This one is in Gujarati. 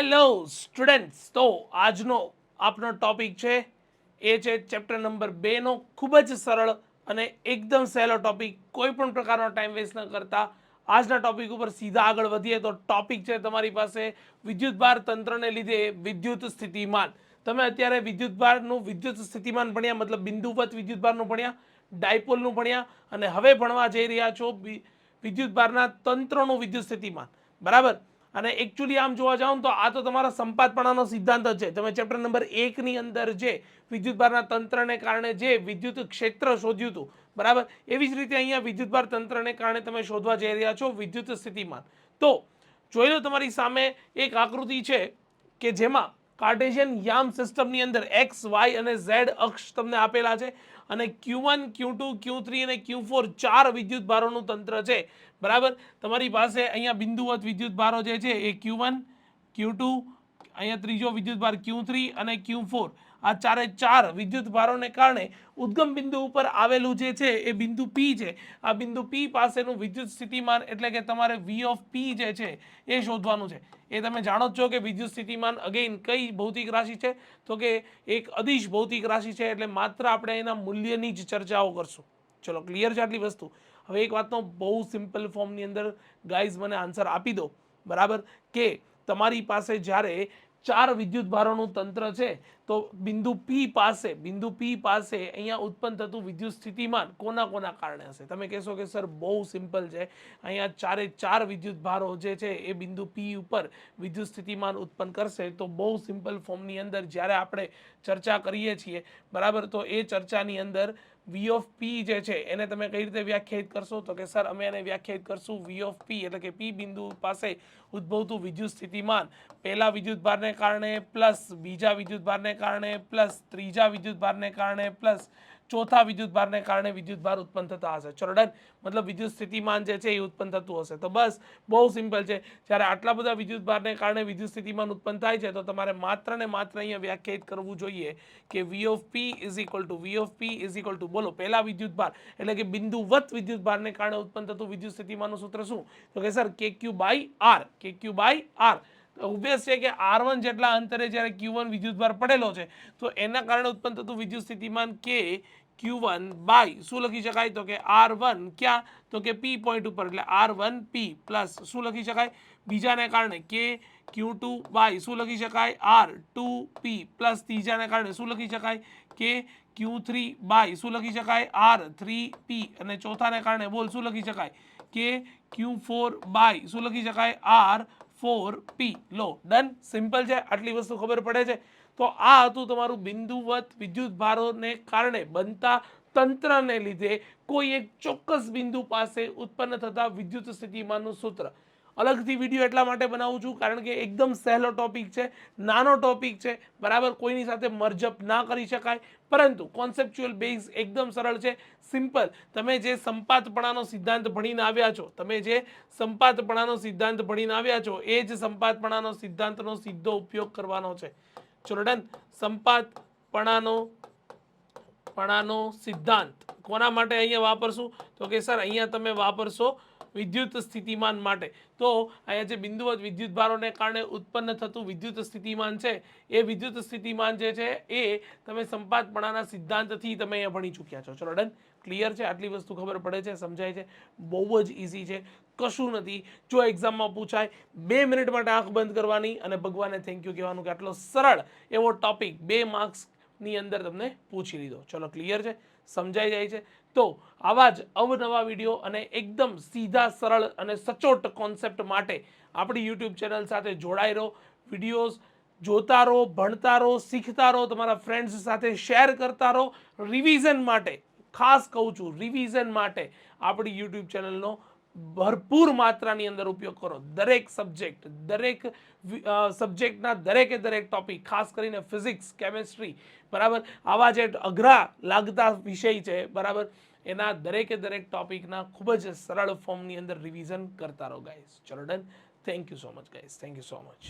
હેલો સ્ટુડન્ટ્સ, તો આજનો આપનો ટોપિક છે એ છે ચેપ્ટર નંબર 2 નો ખૂબ જ સરળ અને એકદમ સહેલો ટોપિક. કોઈ પણ પ્રકારનો ટાઈમ વેસ્ટ ન કરતા આજના ટોપિક ઉપર સીધા આગળ વધીએ. તો ટોપિક છે તમારી પાસે વિદ્યુતભાર તંત્રને લીધે વિદ્યુત સ્થિતિમાન. તમે અત્યારે વિદ્યુતભારનું વિદ્યુત સ્થિતિમાન ભણ્યા, મતલબ બિંદુવત વિદ્યુતભારનું ભણ્યા, ડાયપોલનું ભણ્યા, અને હવે ભણવા જઈ રહ્યા છો વિદ્યુતભારના તંત્રનું વિદ્યુત સ્થિતિમાન. બરાબર. અને એકચ્યુઅલી આમ જોવા જાવ તો આ તો તમારા સંપાતપણાનો સિદ્ધાંત જ છે. તમે ચેપ્ટર નંબર 1 ની અંદર જે વિદ્યુતભારના તંત્રને કારણે જે વિદ્યુત ક્ષેત્ર શોધ્યું હતું, બરાબર, એવી જ રીતે અહીંયા વિદ્યુતભાર તંત્રને કારણે તમે શોધવા જઈ રહ્યા છો વિદ્યુત સ્થિતિમાન. તો જોઈ લો, તમારી સામે એક આકૃતિ છે કે જેમાં કાર્ટેશિયન યામ સિસ્ટમની અંદર એક્સ, વાય અને ઝેડ અક્ષ તમને આપેલા છે, અને Q1, Q2, Q3 અને Q4 ચાર વિદ્યુત ભારોનું તંત્ર છે. બરાબર. તમારી પાસે અહીંયા બિંદુવત વિદ્યુત ભારો જે છે એ Q1, Q2, અહીંયા ત્રીજો વિદ્યુત ભાર Q3 અને Q4. આ ચારે ચાર વિદ્યુત ભારોને કારણે ઉદ્ગમ બિંદુ ઉપર આવેલું જે છે એ બિંદુ P છે. આ બિંદુ P પાસેનું વિદ્યુત સ્થિતિમાન એટલે કે તમારે V ઓફ P જે છે એ શોધવાનું છે. એ તમે જાણો જ છો કે વિદ્યુત સ્થિતિમાન અગેઇન કઈ ભૌતિક રાશિ છે, તો કે એક અદિશ ભૌતિક રાશિ છે. એટલે માત્ર આપણે એના મૂલ્યની જ ચર્ચાઓ કરશું. ચલો, ક્લિયર છે આટલી વસ્તુ? હવે એક વાતનો બહુ સિમ્પલ ફોર્મની અંદર ગાઈઝ મને આન્સર આપી દો. બરાબર, કે તમારી પાસે જ્યારે ચાર વિદ્યુત ભારોનું તંત્ર છે તો બિંદુ P પાસે અહીંયા ઉત્પન્ન થતું વિદ્યુત સ્થિતિમાન કોના કોના કારણે હશે? તમે કહેશો કે સર બહુ સિમ્પલ છે, અહીંયા ચારે ચાર વિદ્યુત ભારો જે છે એ બિંદુ P ઉપર વિદ્યુત સ્થિતિમાન ઉત્પન્ન કરશે. તો બહુ સિમ્પલ ફોર્મની અંદર જ્યારે આપણે ચર્ચા કરીએ છીએ, બરાબર, તો એ ચર્ચાની અંદર V ઓફ P જે છે એને તમે કઈ રીતે વ્યાખ્યાયિત કરશો? તો કે સર અમે એને વ્યાખ્યાયિત કરશું V ઓફ P એટલે કે P બિંદુ પાસે ઉદ્ભવતું વિદ્યુત સ્થિતિમાન પહેલા વિદ્યુત ભારને કારણે પ્લસ બીજા વિદ્યુત ભારને કારણે પ્લસ ત્રીજા વિદ્યુત ભારને કારણે પ્લસ ચોથા વિદ્યુત ભારને કારણે વિદ્યુત ભાર ઉત્પન્ન થતા હશે. ચલો ડન. મતલબ વિદ્યુત સ્થિતિમાન જે છે એ ઉત્પન્ન થતું હશે. તો બસ બહુ સિમ્પલ છે. જ્યારે આટલા બધા વિદ્યુત ભારને કારણે વિદ્યુત સ્થિતિમાન ઉત્પન્ન થાય છે તો તમારે માત્ર ને માત્ર અહીંયા વ્યાખ્યાયિત કરવું જોઈએ કે V of P is equal to બોલો પહેલા વિદ્યુત ભાર એટલે કે બિંદુવત વિદ્યુત ભારને કારણે ઉત્પન્ન થતું વિદ્યુત સ્થિતિમાનનું સૂત્ર શું? તો કે sir KQ by R. Obvious છે કે R1 જેટલા અંતરે જ્યારે Q1 વિદ્યુત ભાર પડેલો છે તો એના કારણે ઉત્પન્ન થતું વિદ્યુત સ્થિતિમાન કે Q1 બાય શું લખી શકાય? તો કે R1 ક્યાં? તો કે P પોઈન્ટ ઉપર, એટલે R1P પ્લસ શું લખી શકાય? બીજાને કારણે કે Q2 બાય શું લખી શકાય? R2P પ્લસ ત્રીજાને કારણે શું લખી શકાય? કે Q3 બાય શું લખી શકાય? R3P અને ચોથાને કારણે બોલ શું લખી શકાય? કે Q4 બાય શું લખી શકાય? R4P. લો, ડન. સિમ્પલ છે. આટલી વસ્તુ ખબર પડે છે. તો આ હતું તમારું બિંદુવત વિદ્યુત ભારોને કારણે બનતા તંત્રને લીધે કોઈ એક ચોક્કસ બિંદુ પાસે ઉત્પન્ન થતા વિદ્યુત સ્થિતિમાનનું સૂત્ર. અલગથી વિડીયો એટલા માટે બનાવું છું કારણ કે એકદમ સહેલો ટોપિક છે, નાનો ટોપિક છે, બરાબર, કોઈની સાથે મર્જઅપ ના કરી શકાય, પરંતુ કોન્સેપ્ચ્યુઅલ બેઝ એકદમ સરળ છે, સિમ્પલ. તમે જે સંપાતપણાનો સિદ્ધાંત ભણીને આવ્યા છો એ જ સંપાતપણાનો સિદ્ધાંતનો સીધો ઉપયોગ કરવાનો છે. ચલો ડન. સંપાતપણાનો સિદ્ધાંત કોના માટે અહીંયા વાપરશું? તો કે સર અહીંયા તમે વાપરશો વિદ્યુત સ્થિતિમાન માટે. તો અહીંયા જે બિંદુવત વિદ્યુત ભારોને કારણે ઉત્પન્ન થતું વિદ્યુત સ્થિતિમાન છે એ વિદ્યુત સ્થિતિમાન જે છે એ તમે સંપાતપણાના સિદ્ધાંતથી તમે અહીંયા ભણી ચૂક્યા છો. ચલો ડન. ક્લિયર છે? આટલી વસ્તુ ખબર પડે છે, સમજાય છે? બહુ જ ઇઝી છે, કશું નથી. જો એક્ઝામમાં પૂછાય 2 મિનિટ માટે આંખ બંધ કરવાની અને ભગવાનને થેન્ક યુ કહેવાનું કે આટલો સરળ એવો ટોપિક 2 માર્ક્સની અંદર તમને પૂછી લીધો. ચલો, ક્લિયર છે? સમજાઈ જાય છે? તો આવા જ અવનવા વિડીયો અને એકદમ સીધા સરળ અને સચોટ કોન્સેપ્ટ માટે આપણી યુટ્યુબ ચેનલ સાથે જોડાઈ રહો. વિડીયોઝ જોતા રહો, ભણતા રહો, શીખતા રહો, તમારા ફ્રેન્ડ્સ સાથે શેર કરતા રહો. રિવિઝન માટે ખાસ કહું છું, રિવિઝન માટે આપણી યુટ્યુબ ચેનલનો ભરપૂર માત્રાની અંદર ઉપયોગ કરો. દરેક સબ્જેક્ટના દરેકે દરેક ટોપિક, ખાસ કરીને ફિઝિક્સ, કેમેસ્ટ્રી, બરાબર, આવા જે અઘરા લાગતા વિષય છે, બરાબર, એના દરેકે દરેક ટોપિકના ખૂબ જ સરળ ફોર્મની અંદર રિવિઝન કરતા રહો ગાઈઝ. ચલો done. Thank you so much guys. Thank you so much.